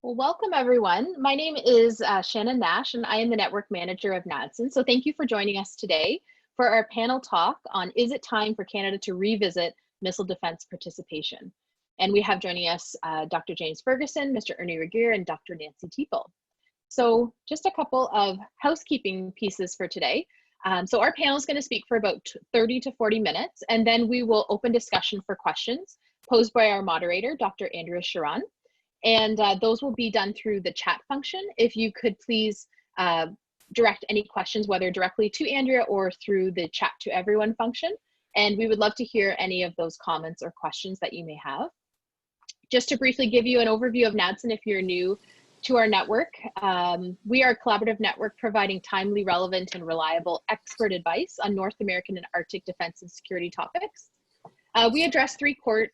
Well, welcome everyone. My name is Shannon Nash, and I am the Network Manager of NADSN. So thank you for joining us today for our panel talk on Is it time for Canada to revisit missile defense participation? And we have joining us Dr. James Ferguson, Mr. Ernie Regier, and Dr. Nancy Teeple. So just a couple of housekeeping pieces for today. So our panel is going to speak for about 30 to 40 minutes, and then we will open discussion for questions posed by our moderator, Dr. Andrea Sharon. And those will be done through the chat function. If you could please direct any questions, whether directly to Andrea or through the chat to everyone function. And we would love to hear any of those comments or questions that you may have. Just to briefly give you an overview of NADSN if you're new to our network, we are a collaborative network providing timely, relevant, and reliable expert advice on North American and Arctic defense and security topics. We address three core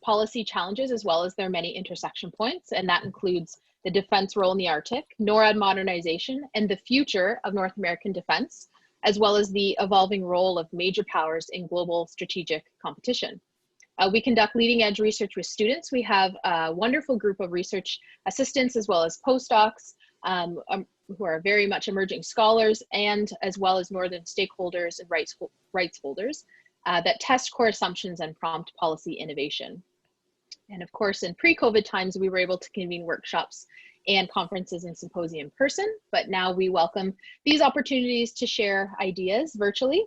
policy challenges as well as their many intersection points, and that includes the defense role in the Arctic, NORAD modernization, and the future of North American defense, as well as the evolving role of major powers in global strategic competition. We conduct leading edge research with students. We have a wonderful group of research assistants as well as postdocs who are very much emerging scholars, and as well as northern stakeholders and rights holders that test core assumptions and prompt policy innovation. And of course, in pre-COVID times, we were able to convene workshops and conferences and symposia in person, but now we welcome these opportunities to share ideas virtually.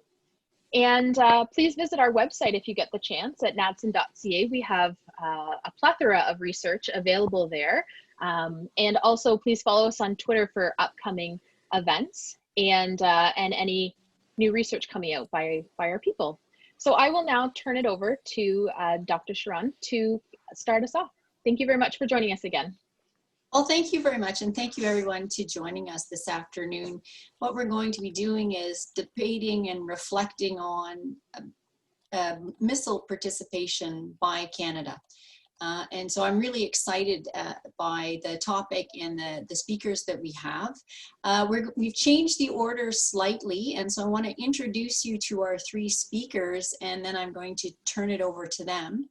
And please visit our website if you get the chance at nadsn.ca. We have a plethora of research available there. And also please follow us on Twitter for upcoming events and any new research coming out by our people. So I will now turn it over to Dr. Sharon to start us off. Thank you very much for joining us again. Well, thank you very much, and thank you everyone to joining us this afternoon. What we're going to be doing is debating and reflecting on missile participation by Canada. And so I'm really excited by the topic and the speakers that we have. We've changed the order slightly, and so I want to introduce you to our three speakers, and then I'm going to turn it over to them.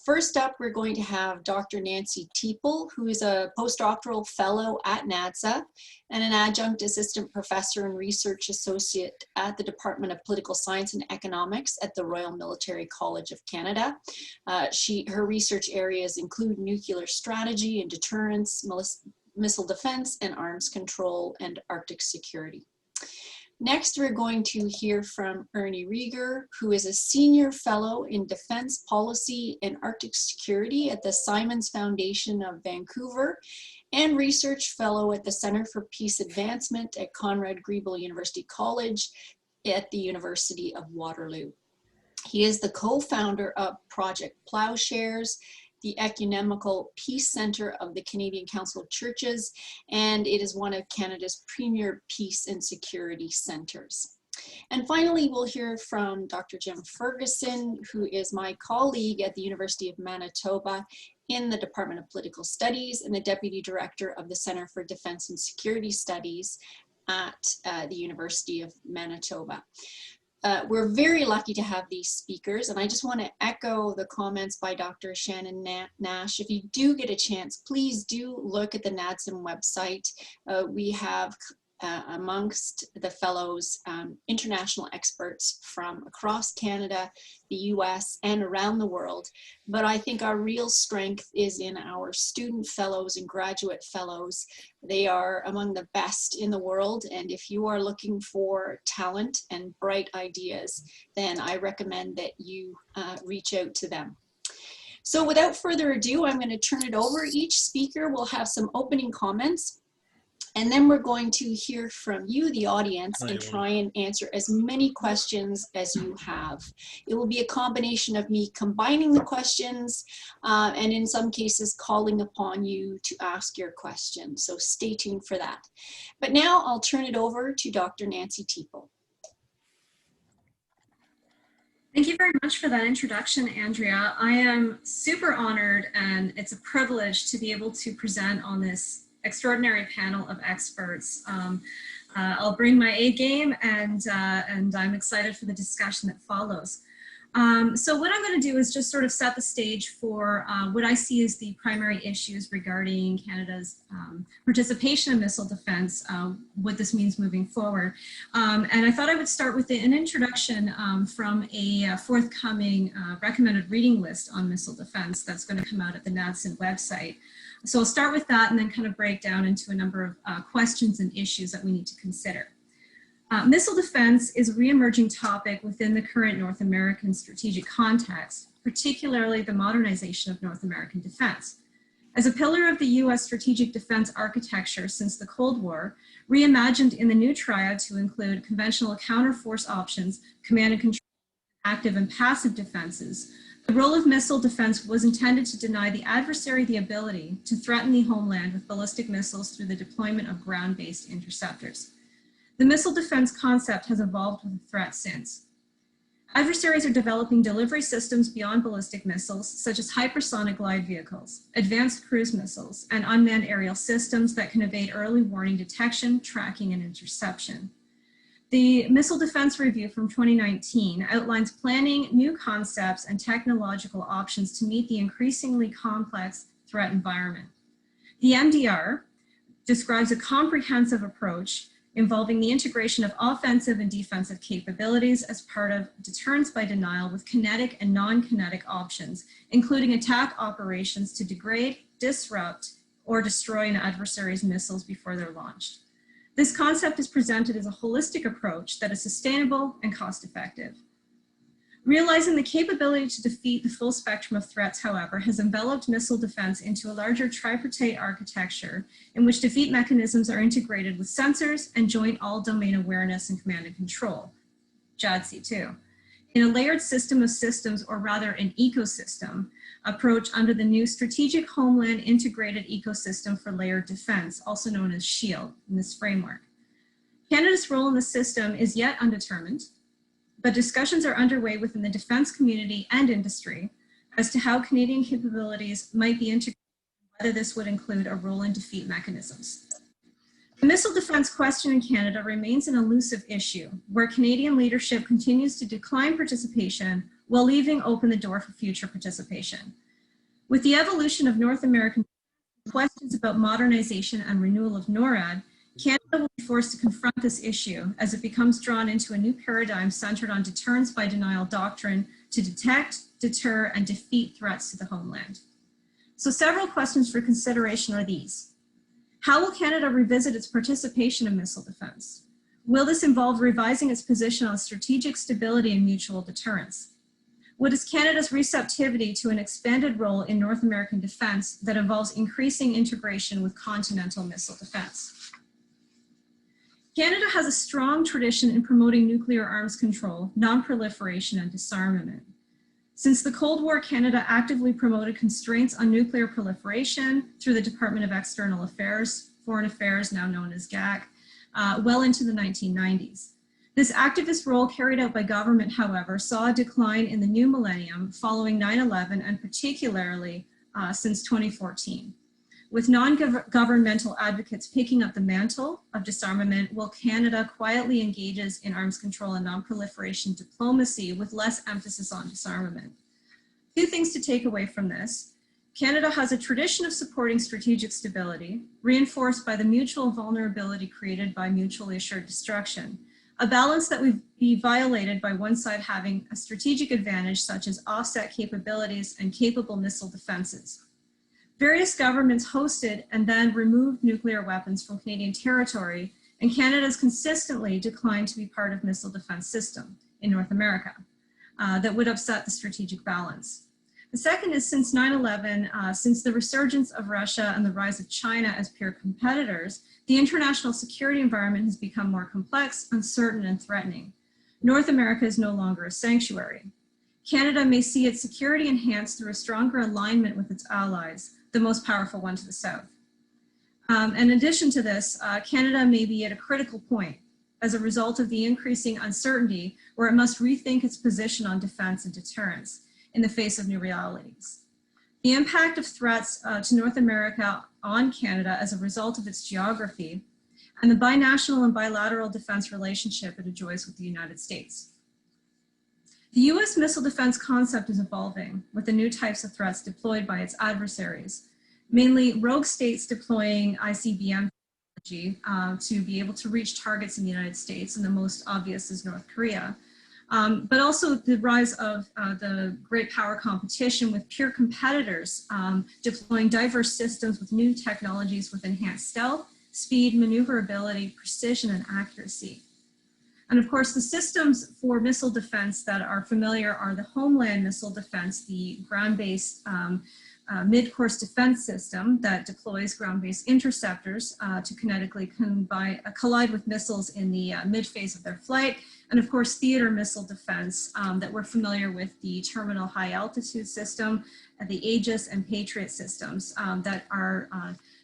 First up, we're going to have Dr. Nancy Teeple, who is a postdoctoral fellow at NADSA and an adjunct assistant professor and research associate at the Department of Political Science and Economics at the Royal Military College of Canada. Her research areas include nuclear strategy and deterrence, missile defense and arms control, and Arctic security. Next, we're going to hear from Ernie Regier, who is a senior fellow in defense policy and Arctic security at the Simons Foundation of Vancouver and research fellow at the Center for Peace Advancement at Conrad Grebel University College at the University of Waterloo. He is the co-founder of Project Plowshares, the Ecumenical Peace Center of the Canadian Council of Churches, and it is one of Canada's premier peace and security centers. And finally, we'll hear from Dr. Jim Ferguson, who is my colleague at the University of Manitoba in the Department of Political Studies and the Deputy Director of the Center for Defense and Security Studies at the University of Manitoba. We're very lucky to have these speakers, and I just want to echo the comments by Dr. Shannon Nash. If you do get a chance, please do look at the NADSN website. We have amongst the fellows international experts from across Canada, the US, and around the world. But I think our real strength is in our student fellows and graduate fellows. They are among the best in the world, and if you are looking for talent and bright ideas, then I recommend that you reach out to them. So without further ado, I'm going to turn it over. Each speaker will have some opening comments, and then we're going to hear from you, the audience, and try and answer as many questions as you have. It will be a combination of me combining the questions and in some cases calling upon you to ask your questions. So stay tuned for that. But now I'll turn it over to Dr. Nancy Teeple. Thank you very much for that introduction, Andrea. I am super honored, and it's a privilege to be able to present on this extraordinary panel of experts. I'll bring my A game, and I'm excited for the discussion that follows. So what I'm going to do is just sort of set the stage for what I see as the primary issues regarding Canada's participation in missile defense, what this means moving forward. And I thought I would start with an introduction from a forthcoming recommended reading list on missile defense that's going to come out at the NADCENT website. So I'll start with that and then kind of break down into a number of questions and issues that we need to consider. Missile defense is a re-emerging topic within the current North American strategic context, particularly the modernization of North American defense. As a pillar of the US strategic defense architecture since the Cold War, reimagined in the new triad to include conventional counterforce options, command and control, active and passive defenses, the role of missile defense was intended to deny the adversary the ability to threaten the homeland with ballistic missiles through the deployment of ground-based interceptors. The missile defense concept has evolved with the threat since. Adversaries are developing delivery systems beyond ballistic missiles, such as hypersonic glide vehicles, advanced cruise missiles, and unmanned aerial systems that can evade early warning detection, tracking, and interception. The Missile Defense Review from 2019 outlines planning new concepts and technological options to meet the increasingly complex threat environment. The MDR describes a comprehensive approach involving the integration of offensive and defensive capabilities as part of deterrence by denial with kinetic and non-kinetic options, including attack operations to degrade, disrupt, or destroy an adversary's missiles before they're launched. This concept is presented as a holistic approach that is sustainable and cost-effective. Realizing the capability to defeat the full spectrum of threats, however, has enveloped missile defense into a larger tripartite architecture in which defeat mechanisms are integrated with sensors and joint all-domain awareness and command and control, JADC2, in a layered system of systems, or rather an ecosystem approach under the new Strategic Homeland Integrated Ecosystem for Layered Defense, also known as SHIELD, in this framework. Canada's role in the system is yet undetermined, but discussions are underway within the defense community and industry as to how Canadian capabilities might be integrated, whether this would include a role in defeat mechanisms. The missile defense question in Canada remains an elusive issue, where Canadian leadership continues to decline participation while leaving open the door for future participation. With the evolution of North American questions about modernization and renewal of NORAD, Canada will be forced to confront this issue as it becomes drawn into a new paradigm centered on deterrence by denial doctrine to detect, deter, and defeat threats to the homeland. So several questions for consideration are these. How will Canada revisit its participation in missile defense? Will this involve revising its position on strategic stability and mutual deterrence? What is Canada's receptivity to an expanded role in North American defense that involves increasing integration with continental missile defense? Canada has a strong tradition in promoting nuclear arms control, non-proliferation, and disarmament. Since the Cold War, Canada actively promoted constraints on nuclear proliferation through the Department of External Affairs, Foreign Affairs, now known as GAC, well into the 1990s. This activist role carried out by government, however, saw a decline in the new millennium following 9/11 and particularly since 2014. With non-governmental advocates picking up the mantle of disarmament, while Canada quietly engages in arms control and non-proliferation diplomacy with less emphasis on disarmament. Two things to take away from this. Canada has a tradition of supporting strategic stability, reinforced by the mutual vulnerability created by mutually assured destruction, a balance that would be violated by one side having a strategic advantage such as offset capabilities and capable missile defenses. Various governments hosted and then removed nuclear weapons from Canadian territory, and Canada has consistently declined to be part of missile defense system in North America that would upset the strategic balance. The second is since 9/11, since the resurgence of Russia and the rise of China as peer competitors, the international security environment has become more complex, uncertain, and threatening. North America is no longer a sanctuary. Canada may see its security enhanced through a stronger alignment with its allies, the most powerful one to the south. In addition to this, Canada may be at a critical point as a result of the increasing uncertainty where it must rethink its position on defense and deterrence in the face of new realities. The impact of threats to North America on Canada as a result of its geography and the binational and bilateral defense relationship it enjoys with the United States. The US missile defense concept is evolving with the new types of threats deployed by its adversaries, mainly rogue states deploying ICBM technology to be able to reach targets in the United States, and the most obvious is North Korea. But also the rise of the great power competition with peer competitors deploying diverse systems with new technologies with enhanced stealth, speed, maneuverability, precision, and accuracy. And of course, the systems for missile defense that are familiar are the Homeland Missile Defense, the ground-based mid-course defense system that deploys ground-based interceptors to kinetically collide with missiles in the mid-phase of their flight. And of course, theater missile defense that we're familiar with, the terminal high altitude system, the Aegis and Patriot systems that are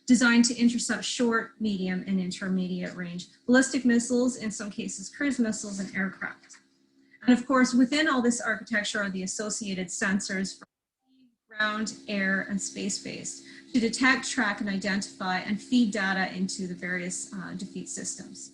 designed to intercept short, medium, and intermediate range ballistic missiles, in some cases cruise missiles, and aircraft. And of course, within all this architecture are the associated sensors for ground, air, and space-based to detect, track, and identify and feed data into the various defeat systems.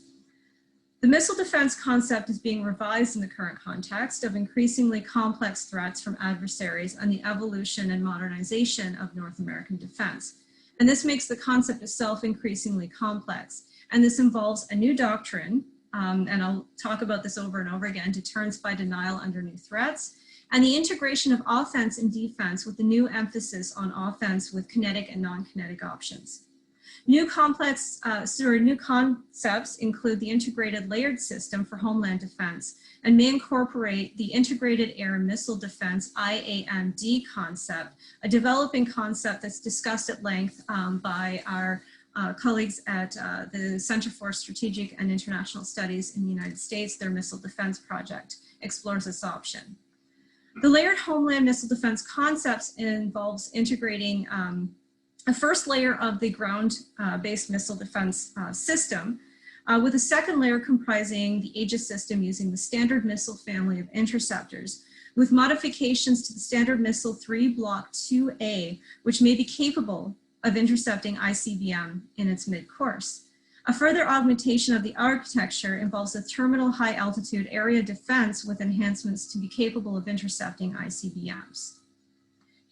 The missile defense concept is being revised in the current context of increasingly complex threats from adversaries and the evolution and modernization of North American defense. And this makes the concept itself increasingly complex. And this involves a new doctrine, and I'll talk about this over and over again, deterrence by denial under new threats, and the integration of offense and defense with the new emphasis on offense with kinetic and non-kinetic options. New concepts include the integrated layered system for homeland defense and may incorporate the integrated air and missile defense IAMD concept, a developing concept that's discussed at length by our colleagues at the Center for Strategic and International Studies in the United States. Their missile defense project explores this option. The layered homeland missile defense concepts involves integrating a first layer of the ground-based missile defense system with a second layer comprising the Aegis system using the Standard Missile family of interceptors with modifications to the Standard Missile 3 Block 2A, which may be capable of intercepting ICBM in its mid-course. A further augmentation of the architecture involves a terminal high altitude area defense with enhancements to be capable of intercepting ICBMs.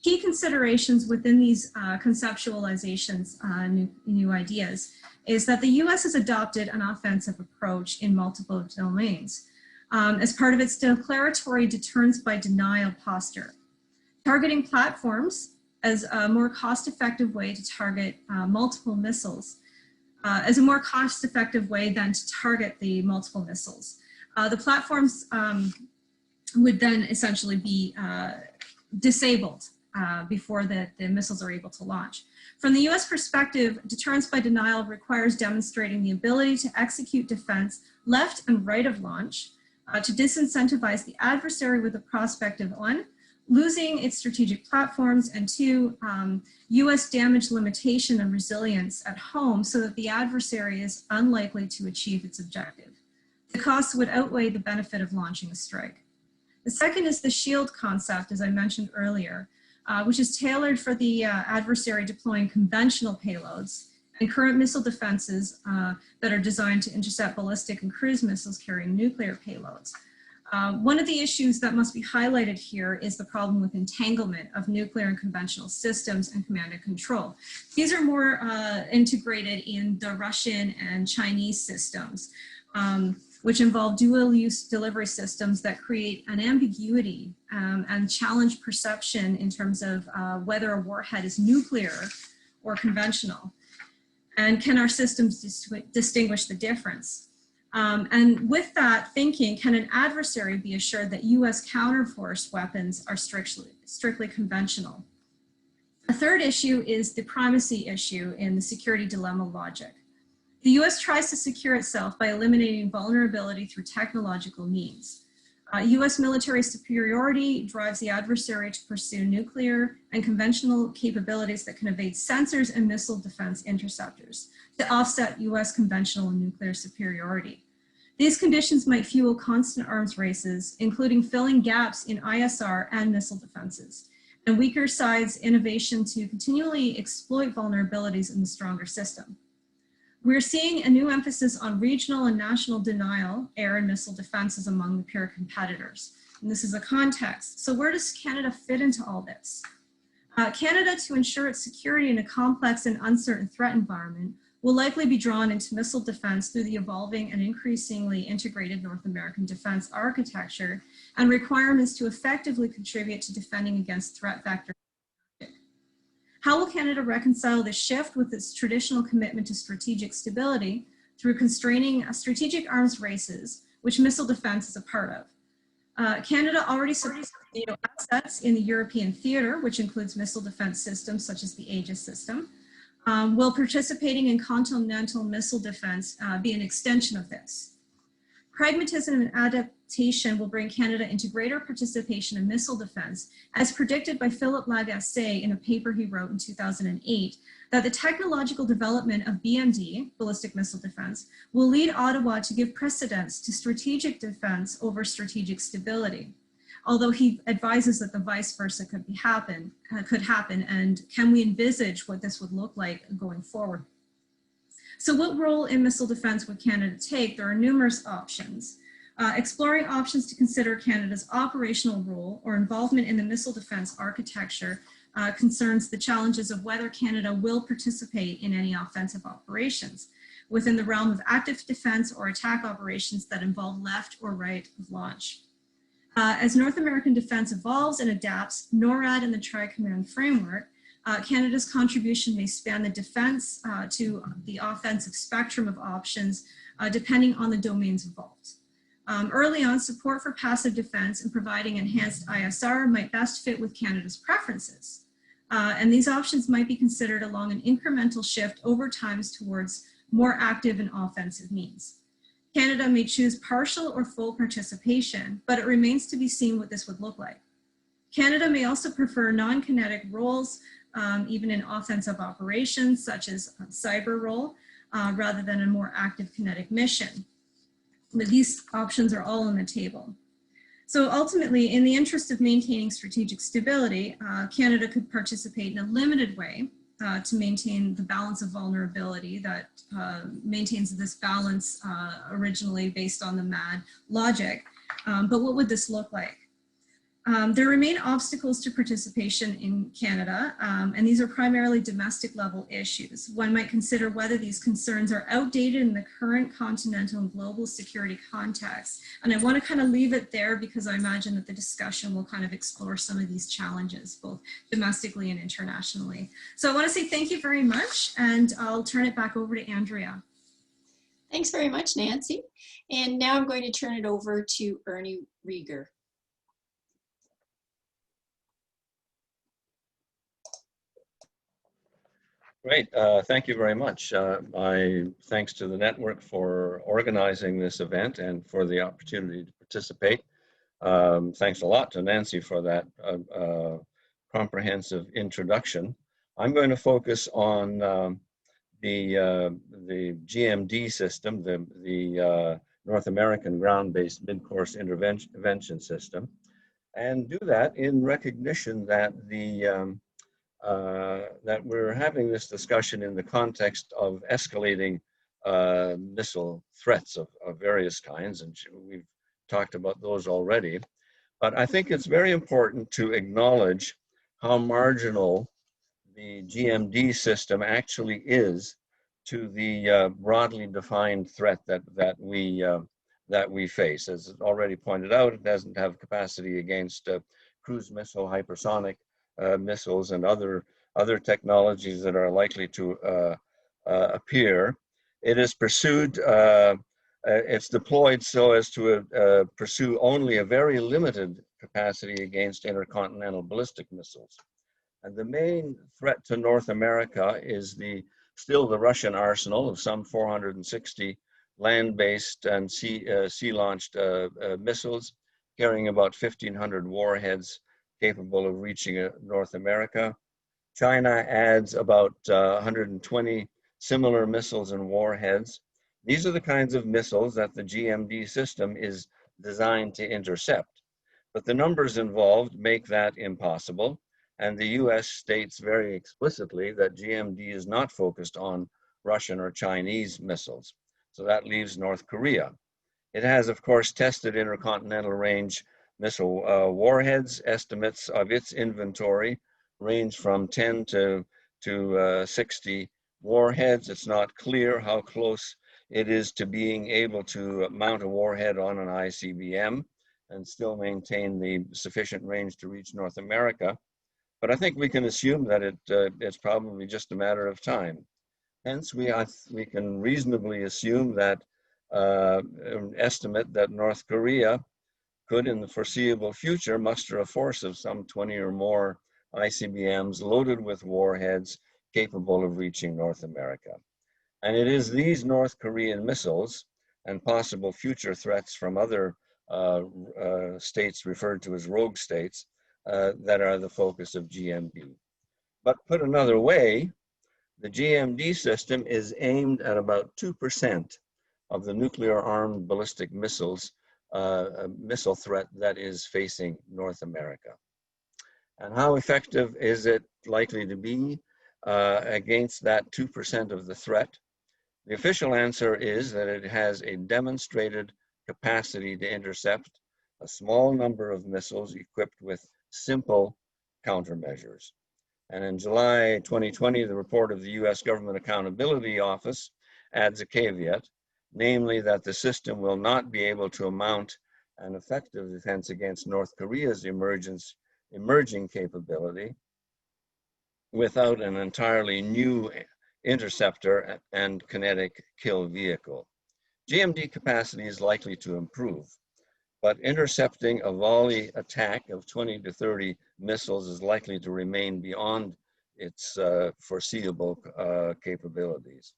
Key considerations within these conceptualizations, new ideas, is that the US has adopted an offensive approach in multiple domains as part of its declaratory deterrence by denial posture, targeting platforms as a more cost-effective way to target multiple missiles, as a more cost-effective way than to target the multiple missiles. The platforms would then essentially be disabled before the missiles are able to launch. From the US perspective, deterrence by denial requires demonstrating the ability to execute defense left and right of launch to disincentivize the adversary with the prospect of, one, losing its strategic platforms, and two, US damage limitation and resilience at home so that the adversary is unlikely to achieve its objective. The costs would outweigh the benefit of launching a strike. The second is the shield concept, as I mentioned earlier, which is tailored for the adversary deploying conventional payloads and current missile defenses that are designed to intercept ballistic and cruise missiles carrying nuclear payloads. One of the issues that must be highlighted here is the problem with entanglement of nuclear and conventional systems and command and control. These are more integrated in the Russian and Chinese systems, which involve dual-use delivery systems that create an ambiguity and challenge perception in terms of whether a warhead is nuclear or conventional. And can our systems distinguish the difference? And with that thinking, can an adversary be assured that US counterforce weapons are strictly conventional? A third issue is the primacy issue in the security dilemma logic. The US tries to secure itself by eliminating vulnerability through technological means. US military superiority drives the adversary to pursue nuclear and conventional capabilities that can evade sensors and missile defense interceptors to offset US conventional and nuclear superiority. These conditions might fuel constant arms races, including filling gaps in ISR and missile defenses, and weaker sides' innovation to continually exploit vulnerabilities in the stronger system. We're seeing a new emphasis on regional and national denial, air and missile defenses among the peer competitors. And this is a context. So where does Canada fit into all this? Canada, to ensure its security in a complex and uncertain threat environment, will likely be drawn into missile defense through the evolving and increasingly integrated North American defense architecture and requirements to effectively contribute to defending against threat vectors. How will Canada reconcile this shift with its traditional commitment to strategic stability through constraining strategic arms races, which missile defense is a part of? Canada already supports NATO assets in the European theater, which includes missile defense systems such as the Aegis system. Will participating in continental missile defense be an extension of this? Pragmatism and adaptation will bring Canada into greater participation in missile defense, as predicted by Philippe Lagacé in a paper he wrote in 2008, that the technological development of BMD, ballistic missile defense, will lead Ottawa to give precedence to strategic defense over strategic stability. Although he advises that the vice versa could happen, and can we envisage what this would look like going forward? So what role in missile defense would Canada take? There are numerous options. Exploring options to consider Canada's operational role or involvement in the missile defense architecture concerns the challenges of whether Canada will participate in any offensive operations within the realm of active defense or attack operations that involve left or right of launch. As North American defense evolves and adapts, NORAD and the Tri-Command framework, Canada's contribution may span the defense to the offensive spectrum of options, depending on the domains involved. Early on, support for passive defense and providing enhanced ISR might best fit with Canada's preferences. And these options might be considered along an incremental shift over time towards more active and offensive means. Canada may choose partial or full participation, but it remains to be seen what this would look like. Canada may also prefer non-kinetic roles, even in offensive operations, such as a cyber role, rather than a more active kinetic mission. But these options are all on the table. So ultimately, in the interest of maintaining strategic stability, Canada could participate in a limited way to maintain the balance of vulnerability that maintains this balance originally based on the MAD logic. But what would this look like? There remain obstacles to participation in Canada, and these are primarily domestic level issues. One might consider whether these concerns are outdated in the current continental and global security context. And I want to kind of leave it there because I imagine that the discussion will kind of explore some of these challenges, both domestically and internationally. So I want to say thank you very much, and I'll turn it back over to Andrea. Thanks very much, Nancy. And now I'm going to turn it over to Ernie Rieger. Great, thank you very much. Thanks to the network for organizing this event and for the opportunity to participate. Thanks a lot to Nancy for that comprehensive introduction. I'm going to focus on the GMD system, the North American Ground-Based Mid-Course Intervention System, and do that in recognition that that we're having this discussion in the context of escalating missile threats of various kinds, and we've talked about those already. But I think it's very important to acknowledge how marginal the GMD system actually is to the broadly defined threat that we face. As already pointed out, it doesn't have capacity against cruise missile, hypersonic missiles, and other technologies that are likely to appear. It is pursued, it's deployed so as to pursue only a very limited capacity against intercontinental ballistic missiles. And the main threat to North America is still the Russian arsenal of some 460 land-based and sea-launched missiles, carrying about 1,500 warheads capable of reaching North America. China adds about 120 similar missiles and warheads. These are the kinds of missiles that the GMD system is designed to intercept. But the numbers involved make that impossible. And the US states very explicitly that GMD is not focused on Russian or Chinese missiles. So that leaves North Korea. It has, of course, tested intercontinental range missile warheads. Estimates of its inventory range from 10 to 60 warheads. It's not clear how close it is to being able to mount a warhead on an ICBM and still maintain the sufficient range to reach North America. But I think we can assume that it's probably just a matter of time. Hence, we can reasonably assume that an estimate that North Korea could, in the foreseeable future, muster a force of some 20 or more ICBMs loaded with warheads capable of reaching North America. And it is these North Korean missiles and possible future threats from other states referred to as rogue states that are the focus of GMD. But put another way, the GMD system is aimed at about 2% of the nuclear-armed ballistic missiles missile threat that is facing North America. And how effective is it likely to be against that 2% of the threat? The official answer is that it has a demonstrated capacity to intercept a small number of missiles equipped with simple countermeasures. And in July 2020, the report of the US Government Accountability Office adds a caveat, namely that the system will not be able to mount an effective defense against North Korea's emerging capability without an entirely new interceptor and kinetic kill vehicle. GMD capacity is likely to improve, but intercepting a volley attack of 20 to 30 missiles is likely to remain beyond its foreseeable capabilities.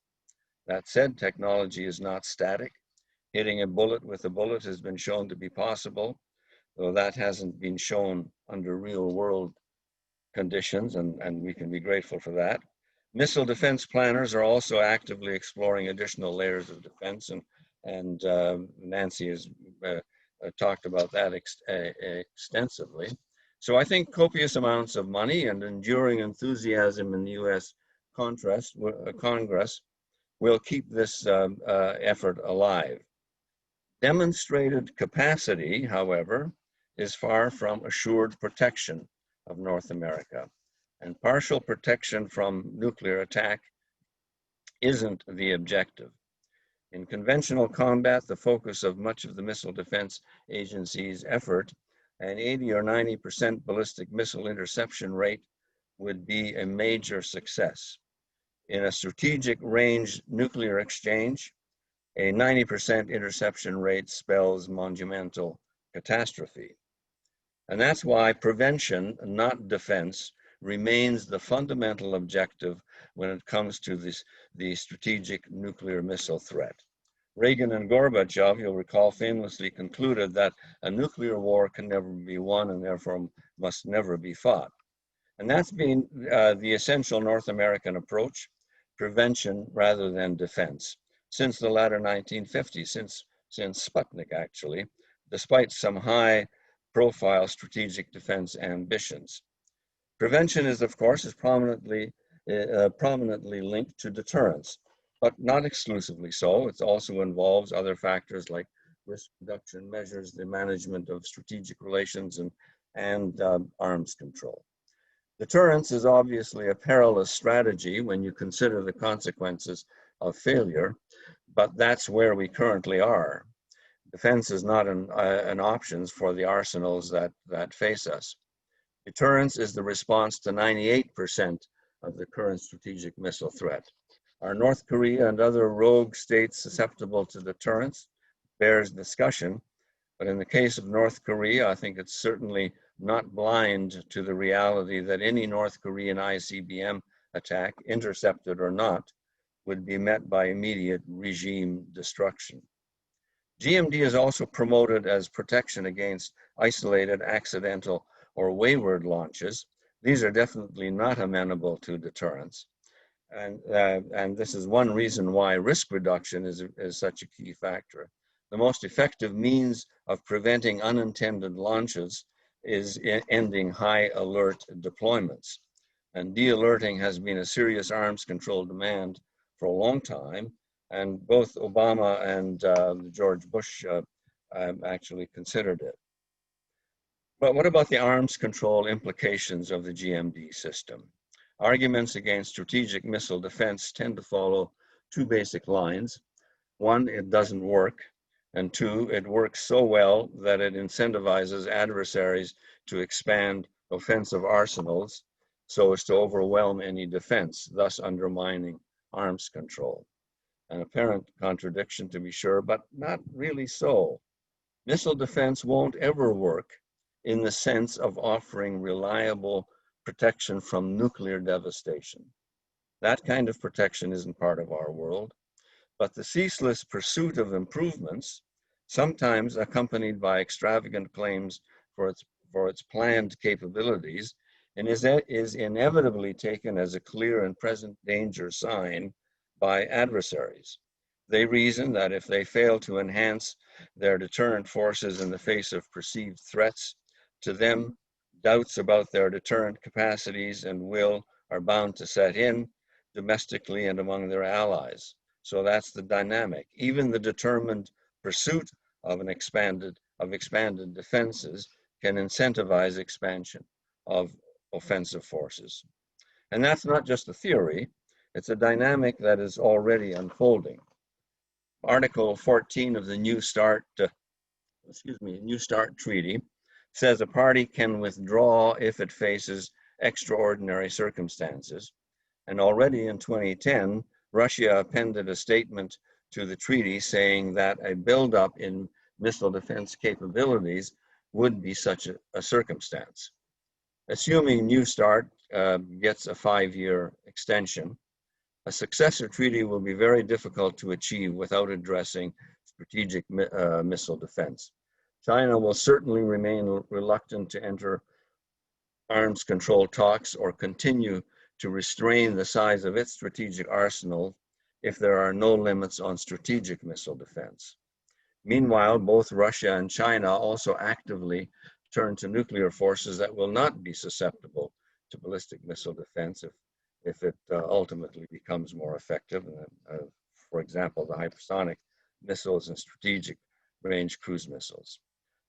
That said, technology is not static. Hitting a bullet with a bullet has been shown to be possible, though that hasn't been shown under real world conditions, and we can be grateful for that. Missile defense planners are also actively exploring additional layers of defense, and Nancy has talked about that extensively. So I think copious amounts of money and enduring enthusiasm in the US Congress will keep this effort alive. Demonstrated capacity, however, is far from assured protection of North America. And partial protection from nuclear attack isn't the objective. In conventional combat, the focus of much of the Missile Defense Agency's effort, an 80 or 90% ballistic missile interception rate would be a major success. In a strategic range nuclear exchange, a 90% interception rate spells monumental catastrophe. And that's why prevention, not defense, remains the fundamental objective when it comes to the strategic nuclear missile threat. Reagan and Gorbachev, you'll recall, famously concluded that a nuclear war can never be won and therefore must never be fought. And that's been the essential North American approach, prevention rather than defense, since the latter 1950s, since Sputnik actually, despite some high-profile strategic defense ambitions. Prevention is, of course, prominently linked to deterrence, but not exclusively so. It also involves other factors like risk reduction measures, the management of strategic relations, and arms control. Deterrence is obviously a perilous strategy when you consider the consequences of failure, but that's where we currently are. Defense is not an option for the arsenals that face us. Deterrence is the response to 98% of the current strategic missile threat. Are North Korea and other rogue states susceptible to deterrence? Bears discussion, but in the case of North Korea, I think it's certainly not blind to the reality that any North Korean ICBM attack, intercepted or not, would be met by immediate regime destruction. GMD is also promoted as protection against isolated, accidental, or wayward launches. These are definitely not amenable to deterrence. And this is one reason why risk reduction is such a key factor. The most effective means of preventing unintended launches is ending high alert deployments. And de-alerting has been a serious arms control demand for a long time. And both Obama and George Bush actually considered it. But what about the arms control implications of the GMD system? Arguments against strategic missile defense tend to follow two basic lines. One, it doesn't work. And two, it works so well that it incentivizes adversaries to expand offensive arsenals so as to overwhelm any defense, thus undermining arms control. An apparent contradiction, to be sure, but not really so. Missile defense won't ever work in the sense of offering reliable protection from nuclear devastation. That kind of protection isn't part of our world, but the ceaseless pursuit of improvements, sometimes accompanied by extravagant claims for its planned capabilities, and is inevitably taken as a clear and present danger sign by adversaries. They reason that if they fail to enhance their deterrent forces in the face of perceived threats, to them, doubts about their deterrent capacities and will are bound to set in domestically and among their allies. So that's the dynamic. Even the determined pursuit of expanded defenses can incentivize expansion of offensive forces. And that's not just a theory, it's a dynamic that is already unfolding. Article 14 of the New Start Treaty says a party can withdraw if it faces extraordinary circumstances. And already in 2010, Russia appended a statement to the treaty saying that a buildup in missile defense capabilities would be such a circumstance. Assuming New START gets a 5-year extension, a successor treaty will be very difficult to achieve without addressing strategic missile defense. China will certainly remain reluctant to enter arms control talks or continue to restrain the size of its strategic arsenal if there are no limits on strategic missile defense. Meanwhile, both Russia and China also actively turn to nuclear forces that will not be susceptible to ballistic missile defense if it ultimately becomes more effective. For example, the hypersonic missiles and strategic range cruise missiles.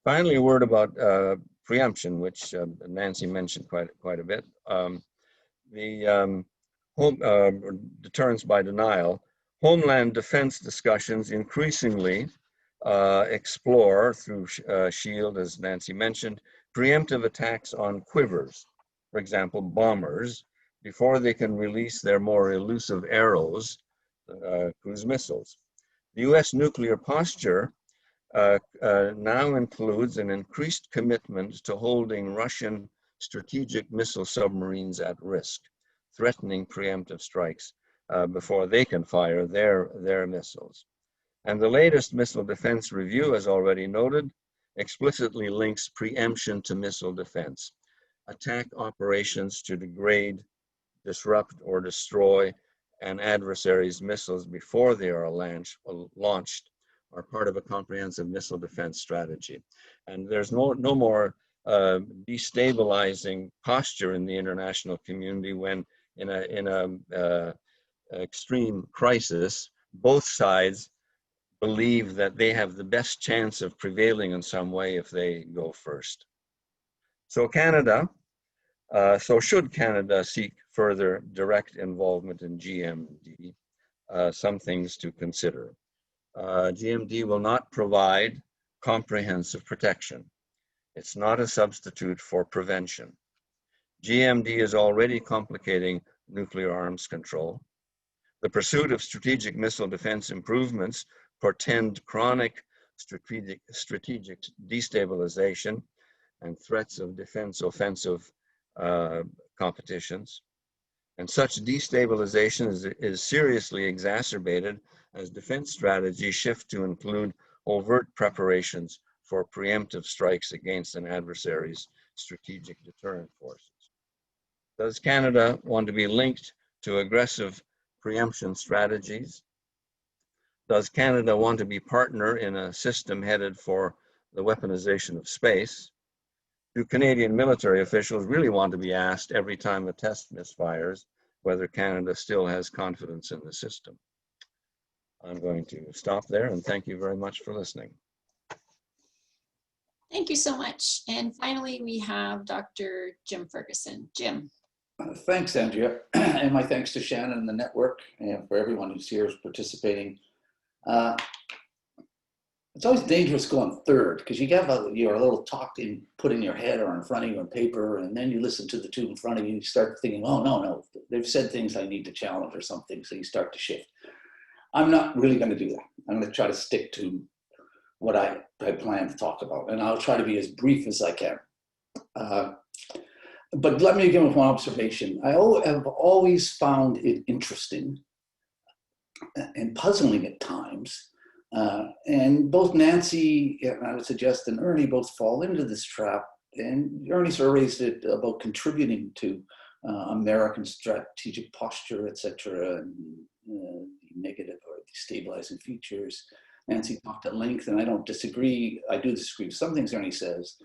Finally, a word about preemption, which Nancy mentioned quite a bit. Deterrence by denial. Homeland defense discussions increasingly explore through SHIELD, as Nancy mentioned, preemptive attacks on quivers, for example, bombers, before they can release their more elusive arrows, cruise missiles. The US nuclear posture now includes an increased commitment to holding Russian strategic missile submarines at risk, threatening preemptive strikes before they can fire their missiles. And the latest missile defense review, as already noted, explicitly links preemption to missile defense, attack operations to degrade, disrupt, or destroy an adversary's missiles before they are launched are part of a comprehensive missile defense strategy. And there's no more destabilizing posture in the international community when in a extreme crisis, both sides believe that they have the best chance of prevailing in some way if they go first. So should Canada seek further direct involvement in GMD? Some things to consider. GMD will not provide comprehensive protection. It's not a substitute for prevention. GMD is already complicating nuclear arms control. The pursuit of strategic missile defense improvements portend chronic strategic destabilization and threats of defense offensive competitions. And such destabilization is seriously exacerbated as defense strategies shift to include overt preparations for preemptive strikes against an adversary's strategic deterrent forces. Does Canada want to be linked to aggressive preemption strategies? Does Canada want to be partner in a system headed for the weaponization of space? Do Canadian military officials really want to be asked every time a test misfires whether Canada still has confidence in the system? I'm going to stop there and thank you very much for listening. Thank you so much. And finally, we have Dr. Jim Ferguson. Jim. Thanks, Andrea, and my thanks to Shannon and the network and for everyone who's here is participating. It's always dangerous going third because you have your little talk put in your head or in front of you on paper, and then you listen to the two in front of you and you start thinking, oh, no, they've said things I need to challenge or something, so you start to shift. I'm not really going to do that. I'm going to try to stick to what I plan to talk about, and I'll try to be as brief as I can. But let me begin with one observation. I have always found it interesting and puzzling at times. And both Nancy, and I would suggest, and Ernie both fall into this trap. And Ernie sort of raised it about contributing to American strategic posture, et cetera, and the negative or destabilizing features. Nancy talked at length, and I don't disagree. I do disagree with some things Ernie says.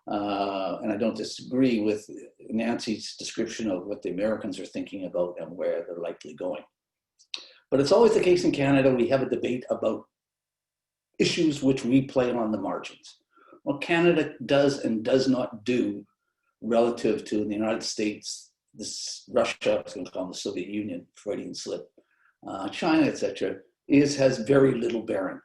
And I don't disagree with Nancy's description of what the Americans are thinking about and where they're likely going. But it's always the case in Canada, we have a debate about issues which we play on the margins. What Canada does and does not do relative to the United States, Russia, I was going to call them the Soviet Union, Freudian slip, China, etc., has very little bearing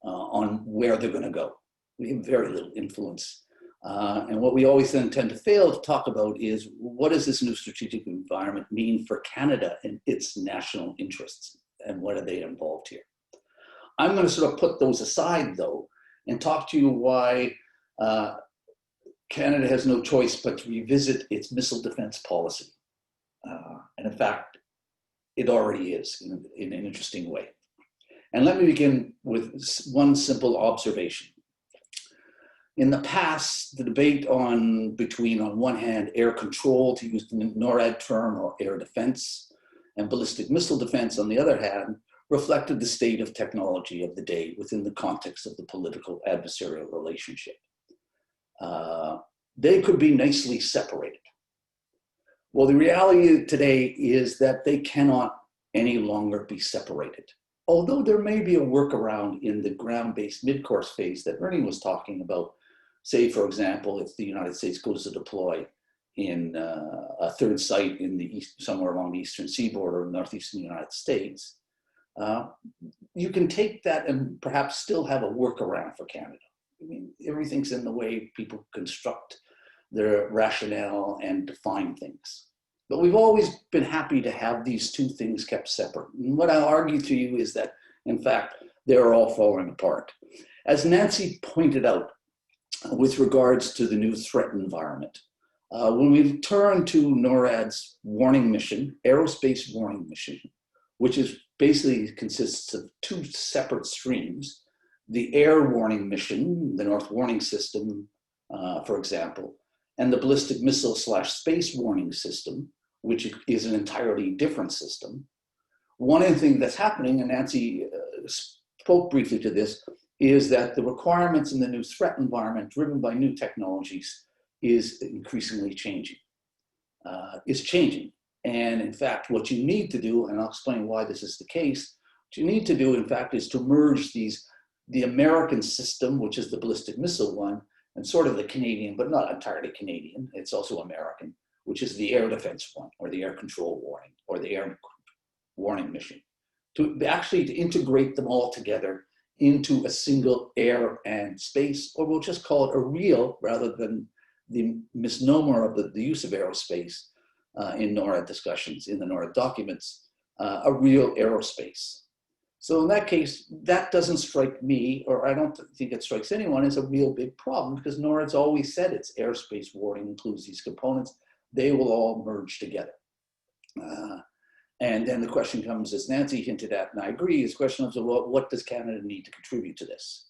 on where they're going to go. We have very little influence. And what we always then tend to fail to talk about is what does this new strategic environment mean for Canada and its national interests, and what are they involved here? I'm going to sort of put those aside, though, and talk to you why Canada has no choice but to revisit its missile defense policy. And in fact, it already is in an interesting way. And let me begin with one simple observation. In the past, the debate between, on one hand, air control, to use the NORAD term, or air defense, and ballistic missile defense, on the other hand, reflected the state of technology of the day within the context of the political adversarial relationship. They could be nicely separated. Well, the reality today is that they cannot any longer be separated. Although there may be a workaround in the ground-based mid-course phase that Ernie was talking about. Say, for example, if the United States goes to deploy in a third site in the east, somewhere along the eastern seaboard or northeastern United States, you can take that and perhaps still have a workaround for Canada. I mean, everything's in the way people construct their rationale and define things. But we've always been happy to have these two things kept separate. And what I'll argue to you is that, in fact, they're all falling apart. As Nancy pointed out, with regards to the new threat environment, when we turn to NORAD's warning mission, aerospace warning mission, which is basically consists of two separate streams, the air warning mission, the North Warning System, for example, and the ballistic missile / space warning system, which is an entirely different system. One of the things that's happening, and Nancy spoke briefly to this, is that the requirements in the new threat environment driven by new technologies is increasingly changing. It's changing. And in fact, what you need to do, and I'll explain why this is the case, what you need to do, in fact, is to merge the American system, which is the ballistic missile one, and sort of the Canadian, but not entirely Canadian, it's also American, which is the air defense one, or the air control warning, or the air warning mission, to integrate them all together into a single air and space, or we'll just call it a real, rather than the misnomer of the use of aerospace in NORAD discussions, in the NORAD documents, a real aerospace. So in that case, that doesn't strike me, or I don't think it strikes anyone, as a real big problem, because NORAD's always said its airspace warning includes these components. They will all merge together. And then the question comes, as Nancy hinted at, and I agree, is the question of, well, what does Canada need to contribute to this?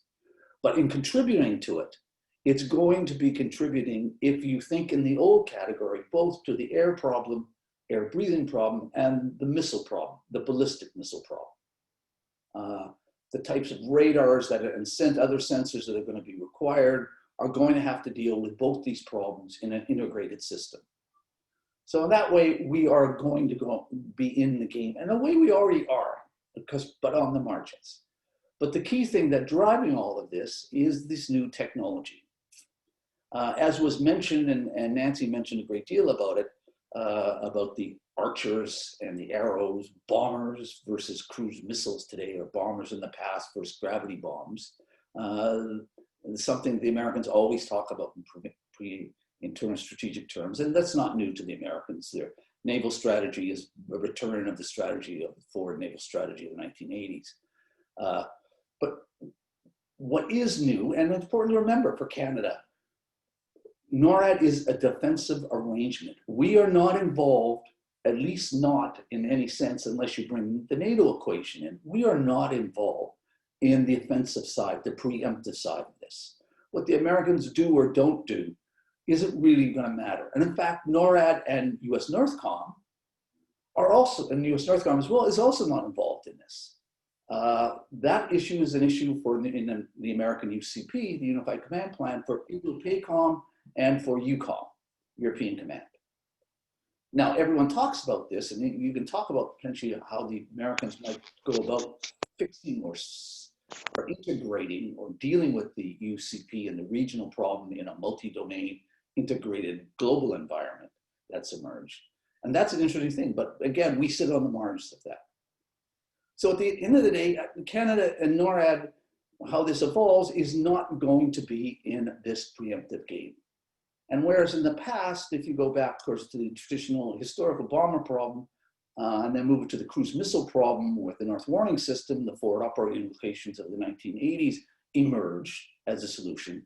But in contributing to it, it's going to be contributing, if you think in the old category, both to the air problem, air breathing problem, and the missile problem, the ballistic missile problem. The types of radars that and other sensors that are going to be required are going to have to deal with both these problems in an integrated system. So in that way, we are going to be in the game, and in a way we already are, but on the margins. But the key thing that driving all of this is this new technology. As was mentioned, and Nancy mentioned a great deal about it, about the Archers and the Arrows, bombers versus cruise missiles today, or bombers in the past versus gravity bombs. Something the Americans always talk about in terms of strategic terms, and that's not new to the Americans. Their naval strategy is a return of the strategy of the forward naval strategy of the 1980s. But what is new, and important to remember for Canada, NORAD is a defensive arrangement. We are not involved, at least not in any sense, unless you bring the NATO equation in. We are not involved in the offensive side, the preemptive side of this. What the Americans do or don't do isn't really going to matter. And in fact, NORAD and US Northcom are also, and US Northcom as well, is also not involved in this. That issue is an issue for in the American UCP, the Unified Command Plan, for INDOPACOM and for EUCOM, European Command. Now, everyone talks about this, and you can talk about potentially how the Americans might go about fixing or integrating or dealing with the UCP and the regional problem in a multi-domain integrated global environment that's emerged. And that's an interesting thing, but again, we sit on the margins of that. So at the end of the day, Canada and NORAD, how this evolves is not going to be in this preemptive game. And whereas in the past, if you go back, of course, to the traditional historical bomber problem, and then move it to the cruise missile problem with the North Warning System, the forward operating locations of the 1980s emerged as a solution.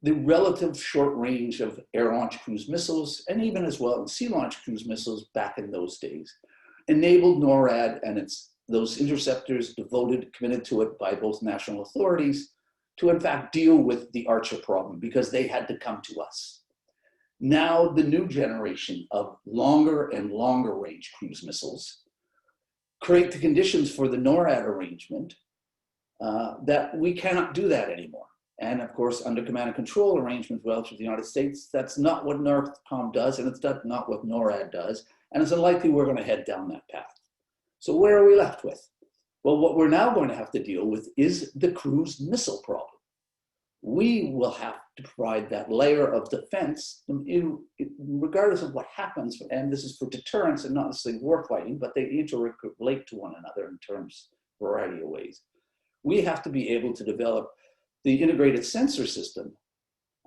The relative short range of air-launched cruise missiles, and even as well sea-launched cruise missiles back in those days, enabled NORAD and those interceptors committed to it by both national authorities to in fact deal with the Archer problem because they had to come to us. Now the new generation of longer and longer range cruise missiles create the conditions for the NORAD arrangement that we cannot do that anymore. And of course, under command and control arrangement relative to the United States, that's not what NORTHCOM does, and it's not what NORAD does, and it's unlikely we're going to head down that path. So where are we left with? Well, what we're now going to have to deal with is the cruise missile problem. We will have to provide that layer of defense, regardless of what happens, and this is for deterrence and not necessarily war fighting, but they interrelate to one another in terms of a variety of ways. We have to be able to develop the integrated sensor system,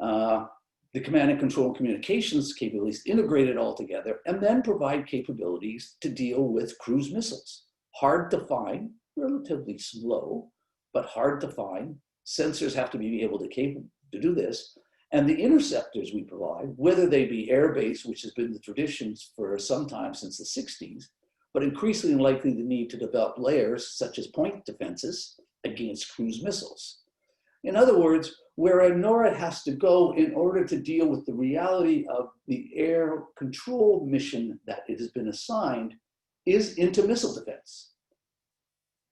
the command and control and communications capabilities integrated all together, and then provide capabilities to deal with cruise missiles. Hard to find, relatively slow, but hard to find. Sensors have to be able to do this. And the interceptors we provide, whether they be air-based, which has been the traditions for some time since the 60s, but increasingly likely the need to develop layers such as point defenses against cruise missiles. In other words, where a NORAD has to go in order to deal with the reality of the air control mission that it has been assigned is into missile defense,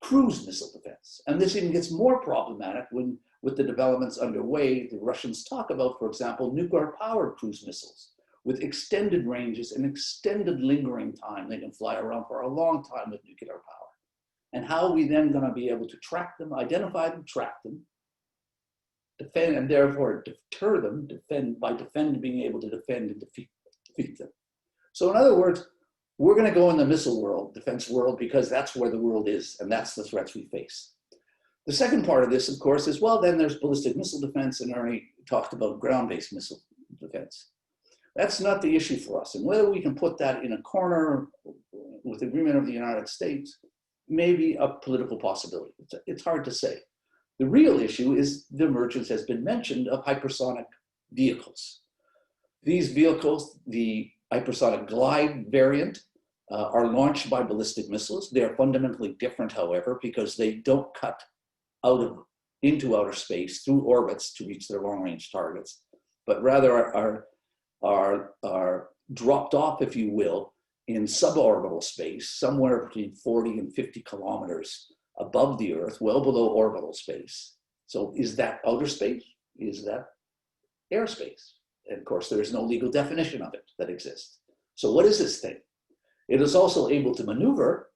cruise missile defense. And this even gets more problematic when, with the developments underway, the Russians talk about, for example, nuclear-powered cruise missiles with extended ranges and extended lingering time. They can fly around for a long time with nuclear power. And how are we then going to be able to track them, identify them, track them, defend, and therefore deter them, being able to defend and defeat them. So in other words, we're going to go in the missile world, defense world, because that's where the world is, and that's the threats we face. The second part of this, of course, is, well, then there's ballistic missile defense, and Ernie talked about ground-based missile defense. That's not the issue for us, and whether we can put that in a corner with agreement of the United States may be a political possibility. It's hard to say. The real issue is the emergence, has been mentioned, of hypersonic vehicles. These vehicles, the hypersonic glide variant, are launched by ballistic missiles. They are fundamentally different, however, because they don't cut into outer space through orbits to reach their long-range targets, but rather are dropped off, if you will, in suborbital space, somewhere between 40 and 50 kilometers above the Earth, well below orbital space. So is that outer space? Is that airspace? And of course, there is no legal definition of it that exists. So what is this thing? It is also able to maneuver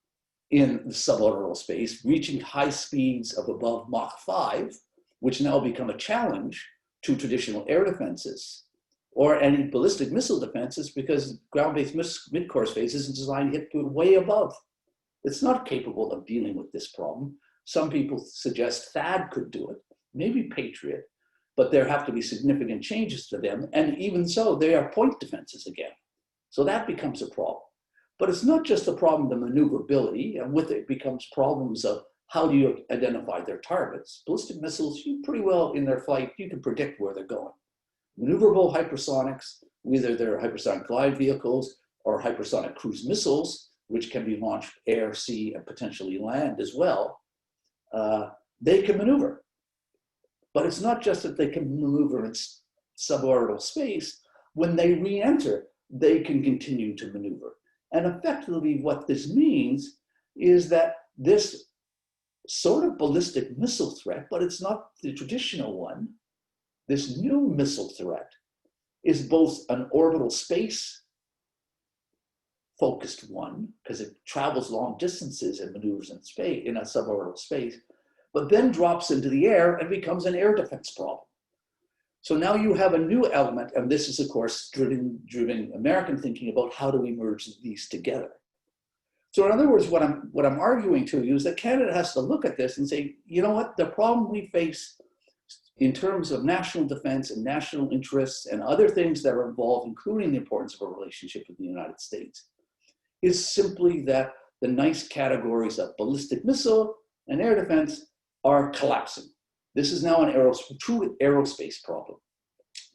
in the suborbital space, reaching high speeds of above Mach 5, which now become a challenge to traditional air defenses or any ballistic missile defenses, because ground-based mid-course phase isn't designed to hit way above. It's not capable of dealing with this problem. Some people suggest THAAD could do it, maybe Patriot, but there have to be significant changes to them. And even so, they are point defenses again. So that becomes a problem. But it's not just a problem of maneuverability, and with it becomes problems of how do you identify their targets. Ballistic missiles, you pretty well in their flight, you can predict where they're going. Maneuverable hypersonics, whether they're hypersonic glide vehicles or hypersonic cruise missiles, which can be launched air, sea, and potentially land as well, they can maneuver. But it's not just that they can maneuver in suborbital space. When they re-enter, they can continue to maneuver. And effectively what this means is that this sort of ballistic missile threat, but it's not the traditional one, this new missile threat is both an orbital space focused one, because it travels long distances and maneuvers in space, in a suborbital space, but then drops into the air and becomes an air defense problem. So now you have a new element, and this is of course driven American thinking about how do we merge these together. So in other words, what I'm arguing to you is that Canada has to look at this and say, you know what, the problem we face in terms of national defense and national interests and other things that are involved, including the importance of a relationship with the United States, is simply that the nice categories of ballistic missile and air defense are collapsing. This is now an true aerospace problem.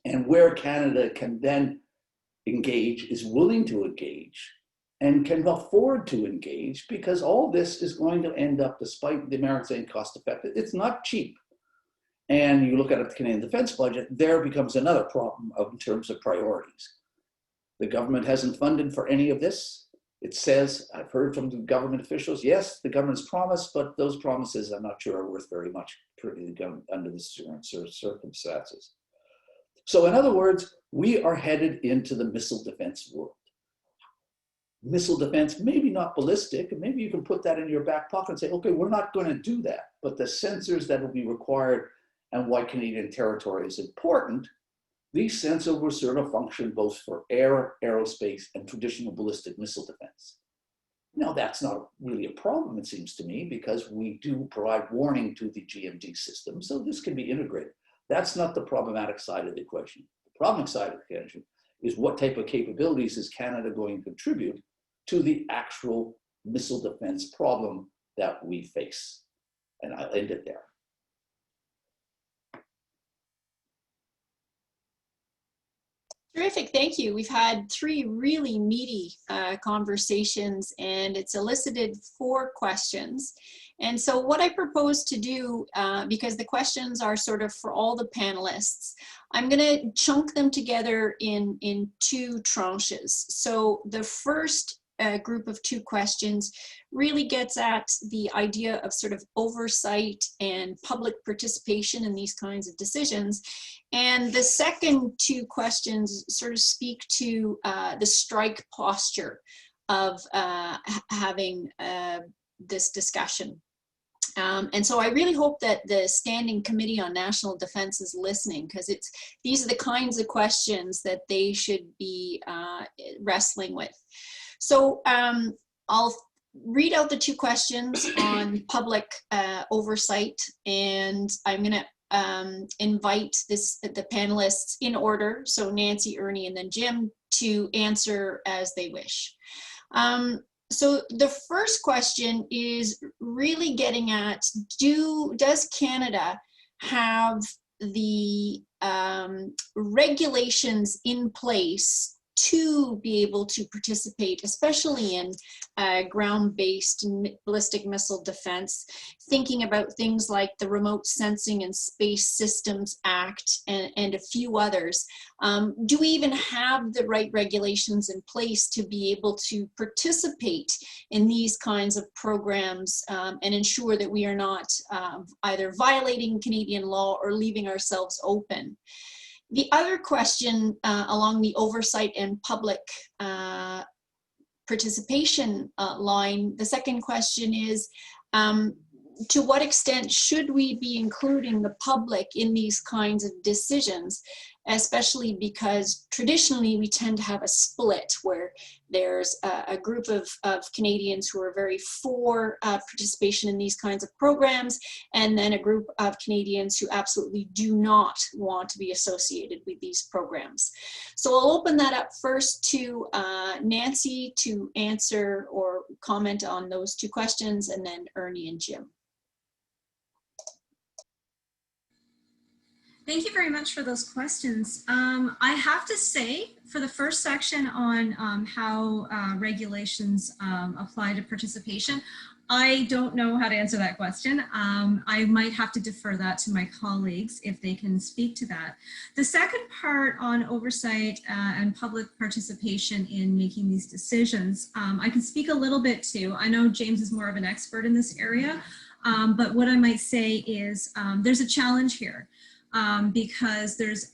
And where Canada can then engage, is willing to engage, and can afford to engage, because all this is going to end up, despite the Americans saying cost effective, it's not cheap. And you look at the Canadian defense budget, there becomes another problem in terms of priorities. The government hasn't funded for any of this. It says, I've heard from the government officials, yes, the government's promised, but those promises I'm not sure are worth very much under the circumstances. So in other words, we are headed into the missile defense world. Missile defense, maybe not ballistic, and maybe you can put that in your back pocket and say, okay, we're not going to do that, but the sensors that will be required and why Canadian territory is important, these sensors will serve a function both for air, aerospace, and traditional ballistic missile defense. Now, that's not really a problem, it seems to me, because we do provide warning to the GMD system, so this can be integrated. That's not the problematic side of the equation. The problematic side of the equation is what type of capabilities is Canada going to contribute to the actual missile defense problem that we face. And I'll end it there. Terrific, thank you. We've had 3 really meaty conversations, and it's elicited 4 questions. And so what I propose to do, because the questions are sort of for all the panelists, I'm gonna chunk them together in 2 tranches. So the first group of 2 questions really gets at the idea of sort of oversight and public participation in these kinds of decisions. And the second 2 questions sort of speak to the strike posture of having this discussion. And so I really hope that the Standing Committee on National Defense is listening, because these are the kinds of questions that they should be wrestling with. So I'll read out the 2 questions on public oversight, and I'm going to invite the panelists in order, so Nancy, Ernie, and then Jim, to answer as they wish. So the first question is really getting at, does Canada have the regulations in place to be able to participate, especially in ground-based ballistic missile defense, thinking about things like the Remote Sensing and Space Systems Act and a few others. Do we even have the right regulations in place to be able to participate in these kinds of programs and ensure that we are not either violating Canadian law or leaving ourselves open? The other question along the oversight and public participation line, the second question is, to what extent should we be including the public in these kinds of decisions, especially because traditionally we tend to have a split where there's a group of Canadians who are very for participation in these kinds of programs, and then a group of Canadians who absolutely do not want to be associated with these programs. So I'll open that up first to Nancy to answer or comment on those two questions, and then Ernie and Jim. Thank you very much for those questions. I have to say, for the first section on how regulations apply to participation, I don't know how to answer that question. I might have to defer that to my colleagues if they can speak to that. The second part on oversight and public participation in making these decisions, I can speak a little bit to. I know James is more of an expert in this area, but what I might say is there's a challenge here. Because there's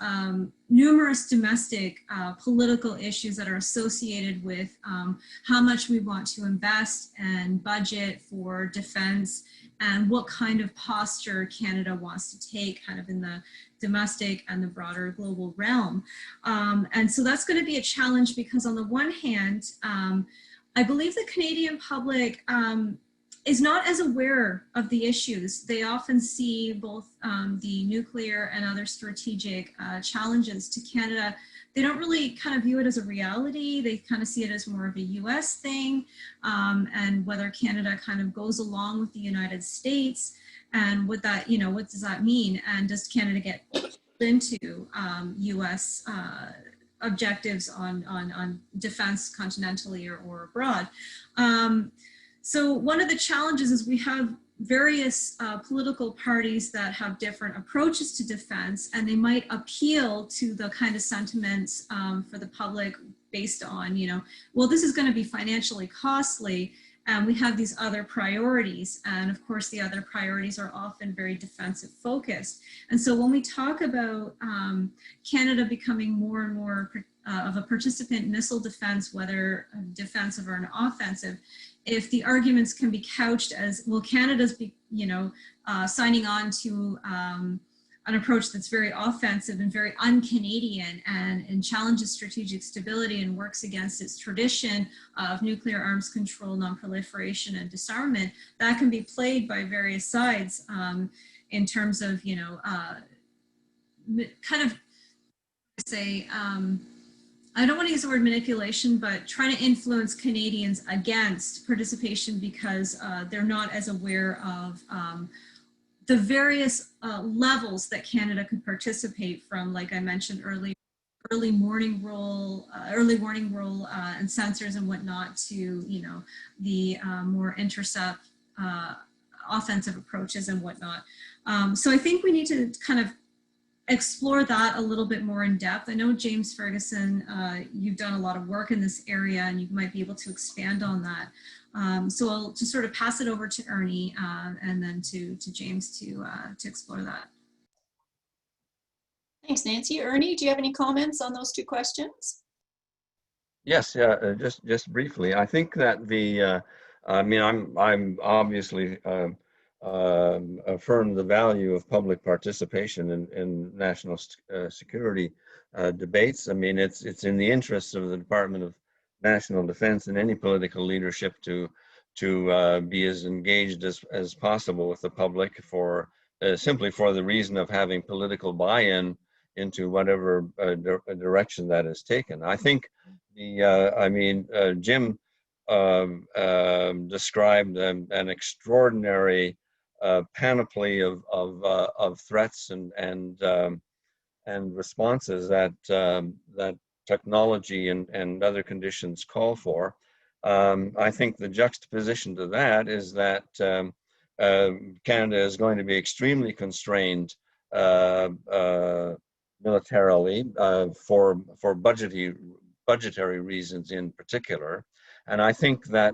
numerous domestic political issues that are associated with how much we want to invest and budget for defense and what kind of posture Canada wants to take kind of in the domestic and the broader global realm. And so that's going to be a challenge because on the one hand, I believe the Canadian public is not as aware of the issues. They often see both the nuclear and other strategic challenges to Canada. They don't really kind of view it as a reality. They kind of see it as more of a US thing, and whether Canada kind of goes along with the United States and what that, you know, what does that mean? And does Canada get into US objectives on defense continentally or abroad? So one of the challenges is we have various political parties that have different approaches to defense, and they might appeal to the kind of sentiments for the public based on, you know, well, this is going to be financially costly, and we have these other priorities. And of course, the other priorities are often very defensive focused. And so when we talk about Canada becoming more and more of a participant in missile defense, whether defensive or an offensive, if the arguments can be couched as, well, Canada's, signing on to an approach that's very offensive and very un-Canadian and challenges strategic stability and works against its tradition of nuclear arms control, non-proliferation, and disarmament, that can be played by various sides in terms of, kind of say, I don't want to use the word manipulation, but trying to influence Canadians against participation because they're not as aware of the various levels that Canada could participate from, like I mentioned earlier, early warning role and sensors and whatnot to, the more intercept offensive approaches and whatnot. So I think we need to kind of explore that a little bit more in depth. I know, James Ferguson, you've done a lot of work in this area and you might be able to expand on that. So I'll just sort of pass it over to Ernie and then to James to explore that. Thanks, Nancy. Ernie, do you have any comments on those two questions? Yes, yeah, just briefly. I think that I'm obviously affirm the value of public participation in national security debates. I mean, it's in the interest of the Department of National Defense and any political leadership to be as engaged as possible with the public for simply for the reason of having political buy-in into whatever direction that is taken. I think Jim described an extraordinary panoply of threats and responses that technology and other conditions call for. I think the juxtaposition to that is that Canada is going to be extremely constrained militarily for budgetary reasons in particular, and I think that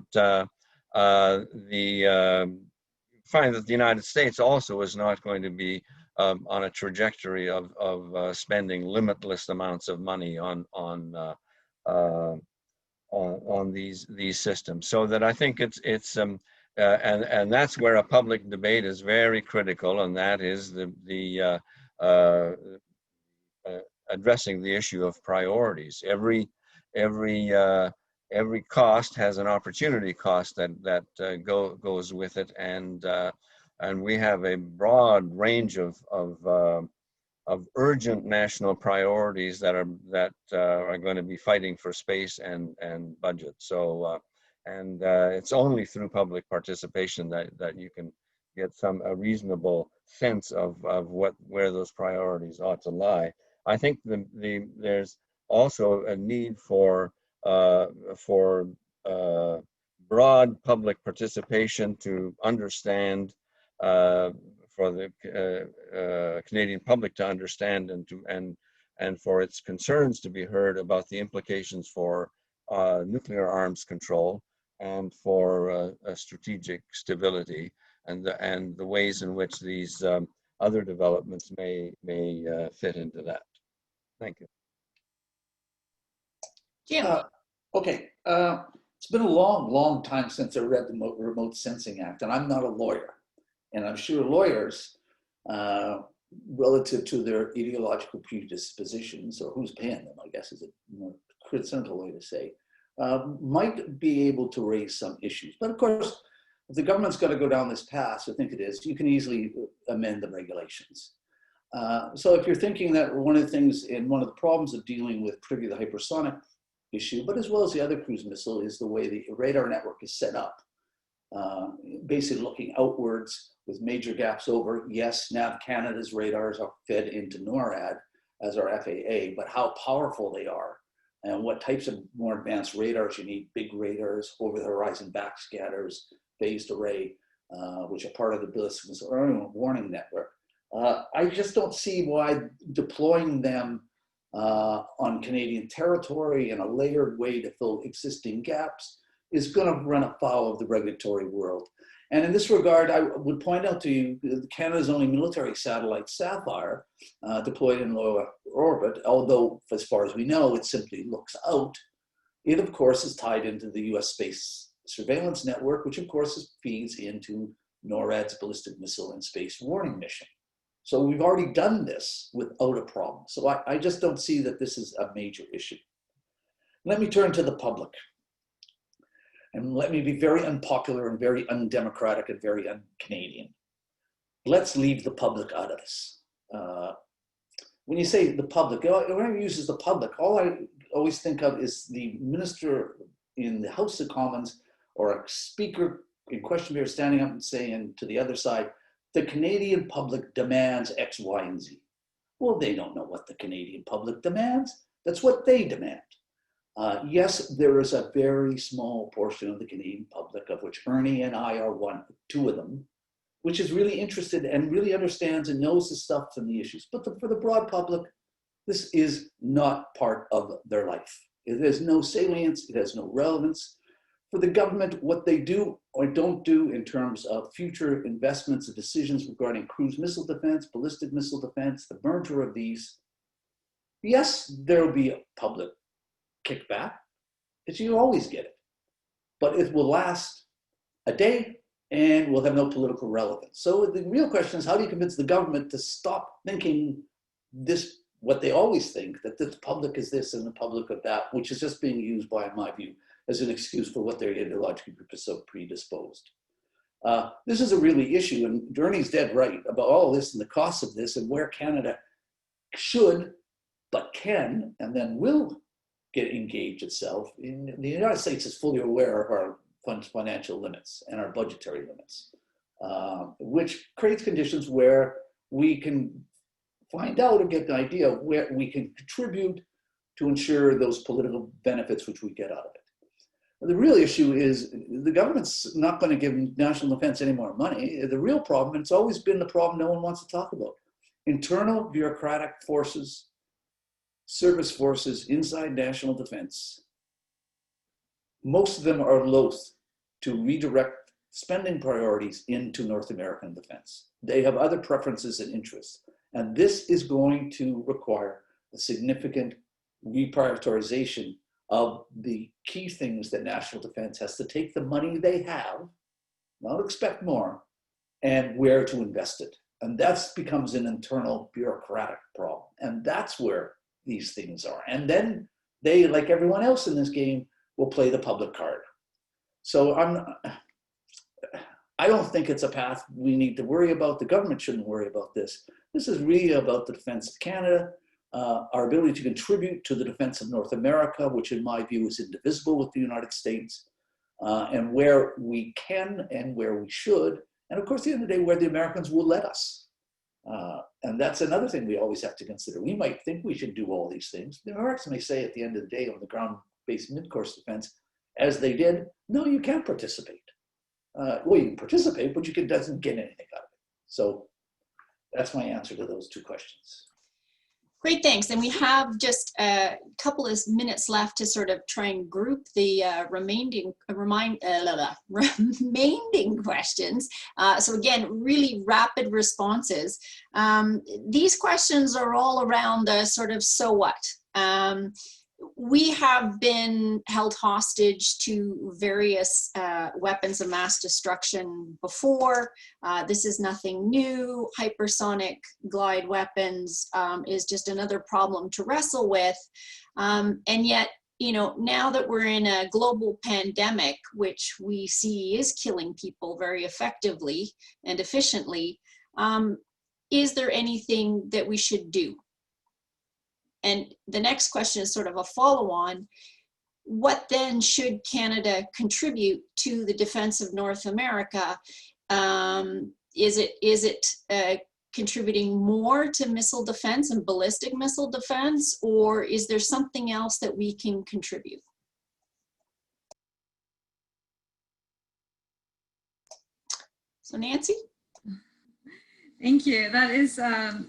find that the United States also is not going to be on a trajectory of spending limitless amounts of money on these systems. So that I think and that's where a public debate is very critical, and that is addressing the issue of priorities. Every cost has an opportunity cost that goes with it, and we have a broad range of urgent national priorities that are going to be fighting for space and budget. So it's only through public participation that you can get a reasonable sense of where those priorities ought to lie. I think there's also a need for broad public participation to understand, for the Canadian public to understand, and for its concerns to be heard about the implications for nuclear arms control and for strategic stability, and the ways in which these other developments may fit into that. Thank you. Jim. Okay, it's been a long time since I read the Remote Sensing Act, and I'm not a lawyer. And I'm sure lawyers, relative to their ideological predispositions, or who's paying them, I guess is a more cynical way to say, might be able to raise some issues. But of course, if the government's got to go down this path, I think it is, you can easily amend the regulations. So if you're thinking that one of the things, and one of the problems of dealing with particularly the hypersonic issue, but as well as the other cruise missile, is the way the radar network is set up. Basically looking outwards with major gaps over. Yes, NAV Canada's radars are fed into NORAD, as our FAA, but how powerful they are and what types of more advanced radars you need: big radars, over the horizon backscatters, phased array, which are part of the ballistic missile warning network. I just don't see why deploying them on Canadian territory in a layered way to fill existing gaps is going to run afoul of the regulatory world. And in this regard, I would point out to you Canada's only military satellite, Sapphire, deployed in low orbit, although as far as we know, it simply looks out. It, of course, is tied into the US space surveillance network, which of course feeds into NORAD's ballistic missile and space warning mission. So we've already done this without a problem. So I just don't see that this is a major issue. Let me turn to the public. And let me be very unpopular and very undemocratic and very un-Canadian. Let's leave the public out of this. When you say the public, whoever uses the public, all I always think of is the minister in the House of Commons or a speaker in question period standing up and saying to the other side, the Canadian public demands X, Y, and Z. Well, they don't know what the Canadian public demands. That's what they demand. Yes, there is a very small portion of the Canadian public, of which Ernie and I are two of them, which is really interested and really understands and knows the stuff and the issues. But for the broad public, this is not part of their life. It has no salience, it has no relevance. For the government, what they do or don't do in terms of future investments and decisions regarding cruise missile defense, ballistic missile defense, the merger of these, yes, there will be a public kickback, as you always get it. But it will last a day and will have no political relevance. So the real question is, how do you convince the government to stop thinking this, what they always think, that the public is this and the public of that, which is just being used by, in my view, as an excuse for what they're ideologically predisposed. This is a really issue, and Ernie's dead right about all of this and the costs of this and where Canada should, but can, and then will get engaged itself. In the United States is fully aware of our financial limits and our budgetary limits, which creates conditions where we can find out or get an idea of where we can contribute to ensure those political benefits which we get out of it. The real issue is the government's not going to give national defense any more money. The real problem, and it's always been the problem no one wants to talk about, internal bureaucratic forces, service forces inside national defense. Most of them are loath to redirect spending priorities into North American defense. They have other preferences and interests. And this is going to require a significant reprioritization of the key things that national defense has to take the money they have, not expect more, and where to invest it. And that becomes an internal bureaucratic problem. And that's where these things are. And then they, like everyone else in this game, will play the public card. So I don't think it's a path we need to worry about. The government shouldn't worry about this. This is really about the defense of Canada, our ability to contribute to the defense of North America, which in my view is indivisible with the United States, and where we can and where we should. And of course, at the end of the day, where the Americans will let us. And that's another thing we always have to consider. We might think we should do all these things. The Americans may say at the end of the day on the ground-based mid-course defense, as they did, no, you can't participate. Well, you can participate, but you doesn't get anything out of it. So that's my answer to those two questions. Great, thanks. And we have just a couple of minutes left to sort of try and group the remaining questions. So again, really rapid responses. These questions are all around the sort of so what. We have been held hostage to various weapons of mass destruction before. This is nothing new. Hypersonic glide weapons is just another problem to wrestle with. And yet, you know, now that we're in a global pandemic, which we see is killing people very effectively and efficiently, is there anything that we should do? And the next question is sort of a follow-on. What then should Canada contribute to the defense of North America? Is it contributing more to missile defense and ballistic missile defense, or is there something else that we can contribute? So Nancy? Thank you. That is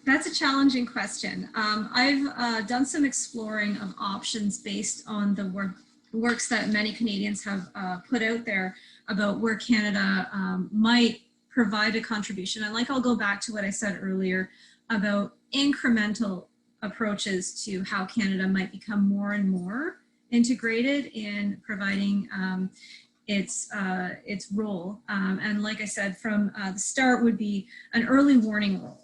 that's a challenging question. I've done some exploring of options based on the works that many Canadians have put out there about where Canada might provide a contribution. And like, I'll go back to what I said earlier about incremental approaches to how Canada might become more and more integrated in providing its role. And like I said, from the start would be an early warning role.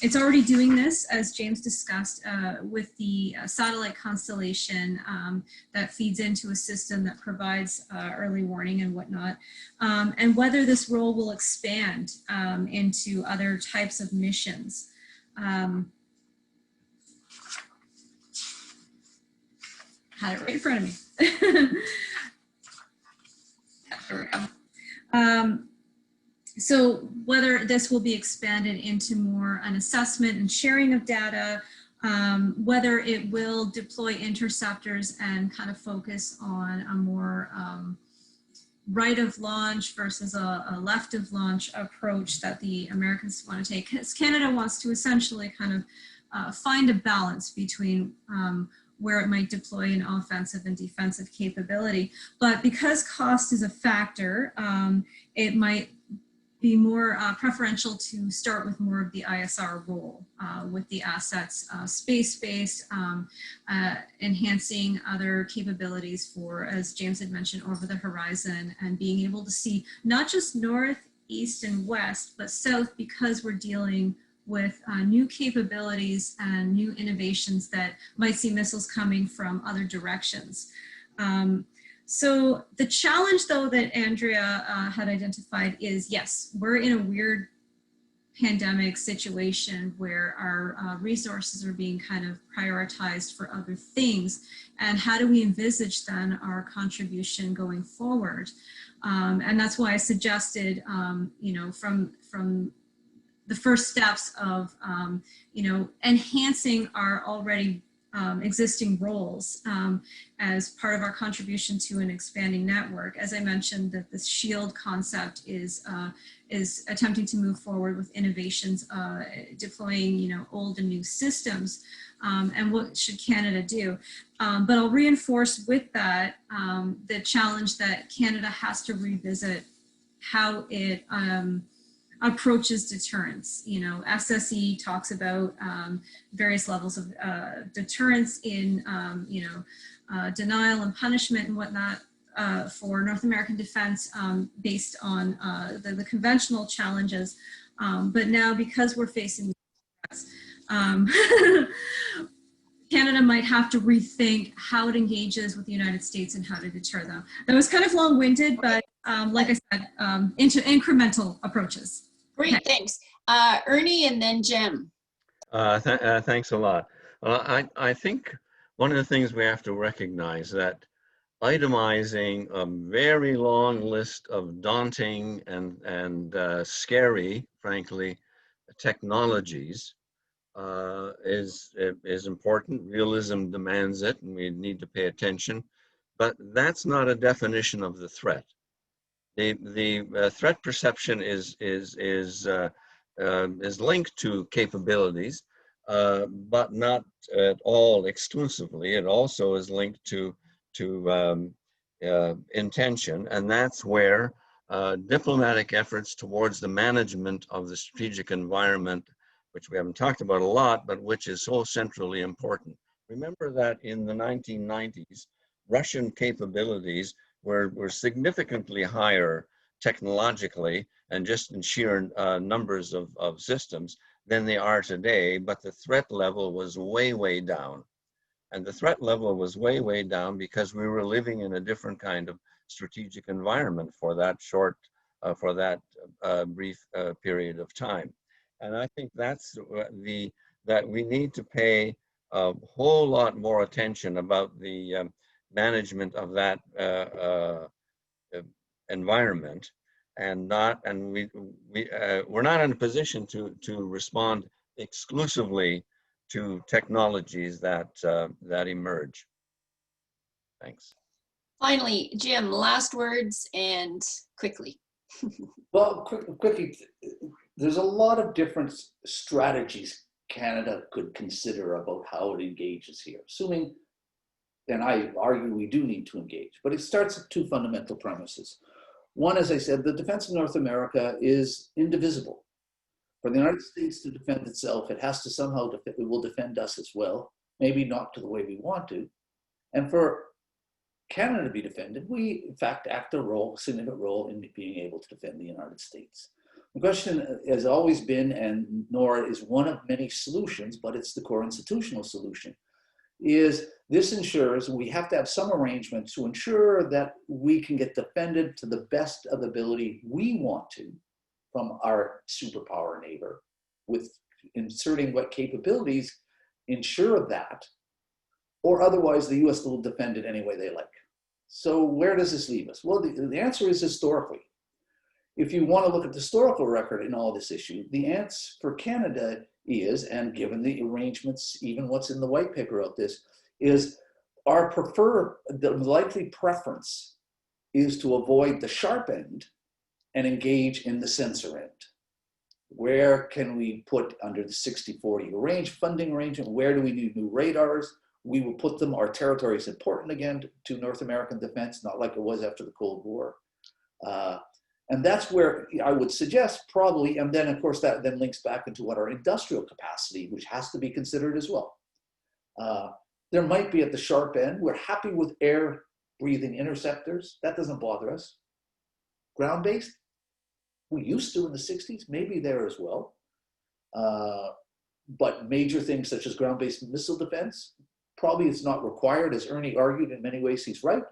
It's already doing this, as James discussed, with the satellite constellation that feeds into a system that provides early warning and whatnot. And whether this role will expand into other types of missions. Had it right in front of me. So whether this will be expanded into more an assessment and sharing of data, whether it will deploy interceptors and kind of focus on a more right of launch versus a left of launch approach that the Americans want to take, because Canada wants to essentially kind of find a balance between where it might deploy an offensive and defensive capability. But because cost is a factor, it might be more preferential to start with more of the ISR role with the assets space-based, enhancing other capabilities for, as James had mentioned, over the horizon, and being able to see not just north, east, and west, but south, because we're dealing with new capabilities and new innovations that might see missiles coming from other directions. So the challenge, though, that Andrea had identified is, yes, we're in a weird pandemic situation where our resources are being kind of prioritized for other things. And how do we envisage then our contribution going forward? And that's why I suggested, you know, from the first steps of, you know, enhancing our already existing roles as part of our contribution to an expanding network. As I mentioned, that this SHIELD concept is attempting to move forward with innovations, deploying, you know, old and new systems, and what should Canada do? But I'll reinforce with that the challenge that Canada has to revisit how it approaches deterrence. You know, SSE talks about various levels of deterrence in, you know, denial and punishment and whatnot for North American defense based on the conventional challenges. But now, because we're facing threats, Canada might have to rethink how it engages with the United States and how to deter them. That was kind of long-winded, but like I said, into incremental approaches. Great, Okay. thanks. Ernie and then Jem. Thanks a lot. I think one of the things we have to recognize that itemizing a very long list of daunting and scary, frankly, technologies is important. Realism demands it, and we need to pay attention. But that's not a definition of the threat. The threat perception is linked to capabilities, but not at all exclusively. It also is linked to intention, and that's where diplomatic efforts towards the management of the strategic environment, which we haven't talked about a lot, but which is so centrally important. Remember that in the 1990s, Russian capabilities were significantly higher technologically and just in sheer numbers of systems than they are today, but the threat level was way, way down. And the threat level was way, way down because we were living in a different kind of strategic environment for that brief period of time. And I think that's that we need to pay a whole lot more attention about the management of that environment, and we're not in a position to respond exclusively to technologies that emerge. Thanks. Finally, Jim, last words and quickly. Well, quickly, there's a lot of different strategies Canada could consider about how it engages here, assuming, and I argue we do need to engage, but it starts with two fundamental premises. One, as I said, the defense of North America is indivisible. For the United States to defend itself, it has to somehow, it will defend us as well, maybe not to the way we want to. And for Canada to be defended, we in fact act a significant role in being able to defend the United States. The question has always been, and NORAD is one of many solutions, but it's the core institutional solution, is this ensures we have to have some arrangements to ensure that we can get defended to the best of the ability we want to from our superpower neighbor, with inserting what capabilities ensure that, or otherwise the US will defend it any way they like. So where does this leave us? Well, the answer is historically. If you want to look at the historical record in all this issue, the answer for Canada is, and given the arrangements, even what's in the white paper of this, is the likely preference is to avoid the sharp end and engage in the sensor end. Where can we put under the 60-40 funding arrangement? Where do we need new radars? We will put them, our territory is important again to North American defense, not like it was after the Cold War. And that's where I would suggest probably, and then of course that then links back into what our industrial capacity, which has to be considered as well. There might be at the sharp end, we're happy with air breathing interceptors. That doesn't bother us. Ground-based, we used to in the 60s, maybe there as well. But major things such as ground-based missile defense, probably it's not required. As Ernie argued, in many ways he's right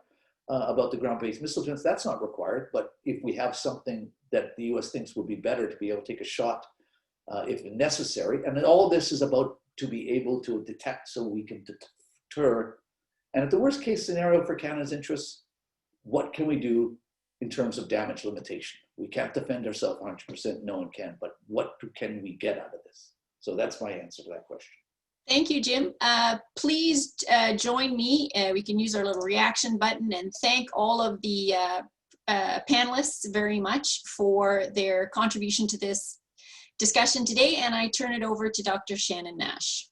about the ground-based missile defense. That's not required, but if we have something that the US thinks would be better to be able to take a shot if necessary, and then all this is about to be able to detect so we can deter. And at the worst case scenario for Canada's interests, what can we do in terms of damage limitation? We can't defend ourselves 100%, no one can, but what can we get out of this? So that's my answer to that question. Thank you, Jim. Please join me. We can use our little reaction button and thank all of the panelists very much for their contribution to this discussion today. And I turn it over to Dr. Shannon Nash.